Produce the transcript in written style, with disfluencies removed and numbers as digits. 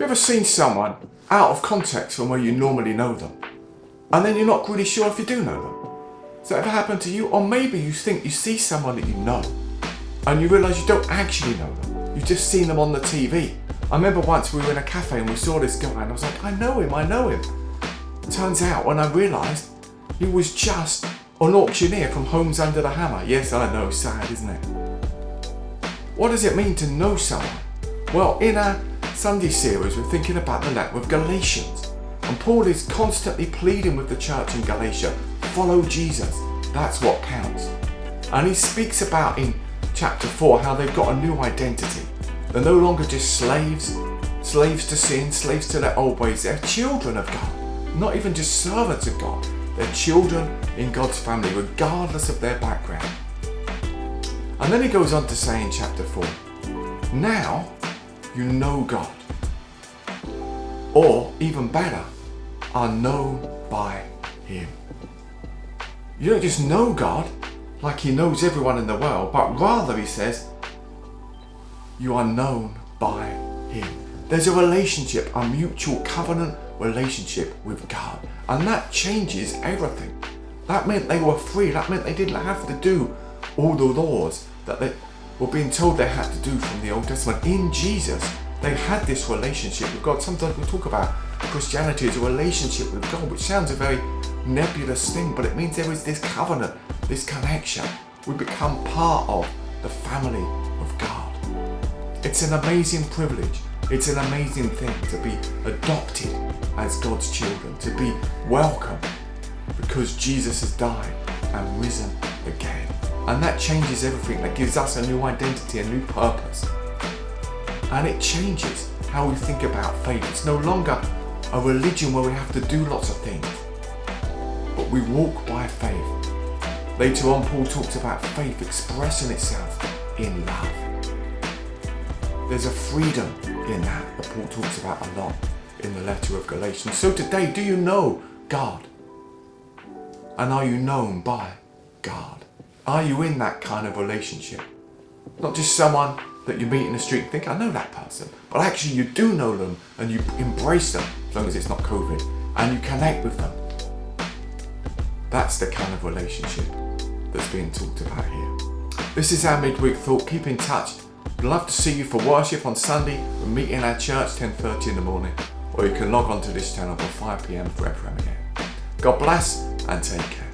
you ever seen someone out of context from where you normally know them, and then you're not really sure if you do know them? Has that ever happened to you? Or maybe you think you see someone that you know, and you realise you don't actually know them. You've just seen them on the TV. I remember once we were in a cafe and we saw this guy, and I was like, I know him. Turns out, when I realised, he was just an auctioneer from Homes Under the Hammer. Yes, I know, sad, isn't it? What does it mean to know someone? Well, in our Sunday series, we're thinking about the letter of Galatians. And Paul is constantly pleading with the church in Galatia, follow Jesus, that's what counts. And he speaks about in chapter 4 how they've got a new identity. They're no longer just slaves to sin, slaves to their old ways. They're children of God, not even just servants of God. They're children in God's family, regardless of their background. And then he goes on to say in chapter 4, now you know God, or even better, are known by Him. You don't just know God like He knows everyone in the world, but rather, he says, you are known by Him. There's a relationship, a mutual covenant relationship with God, and that changes everything. That meant they were free. That meant they didn't have to do all the laws that they were being told they had to do from the Old Testament. In Jesus, they had this relationship with God. Sometimes we talk about Christianity as a relationship with God, which sounds a very nebulous thing, but it means there is this covenant, this connection. We become part of the family of God. It's an amazing privilege. It's an amazing thing to be adopted as God's children, to be welcomed because Jesus has died and risen again. And that changes everything. That gives us a new identity, a new purpose. And it changes how we think about faith. It's no longer a religion where we have to do lots of things, but we walk by faith. Later on, Paul talks about faith expressing itself in love. There's a freedom in that Paul talks about a lot in the letter of Galatians. So today, do you know God? And are you known by God? Are you in that kind of relationship? Not just someone that you meet in the street and think, I know that person, but actually you do know them and you embrace them, as long as it's not COVID, and you connect with them. That's the kind of relationship that's being talked about here. This is our midweek thought. Keep in touch. We'd love to see you for worship on Sunday. We meet in our church 10:30 in the morning, or you can log on to this channel for 5 p.m. for our premiere. God bless and take care.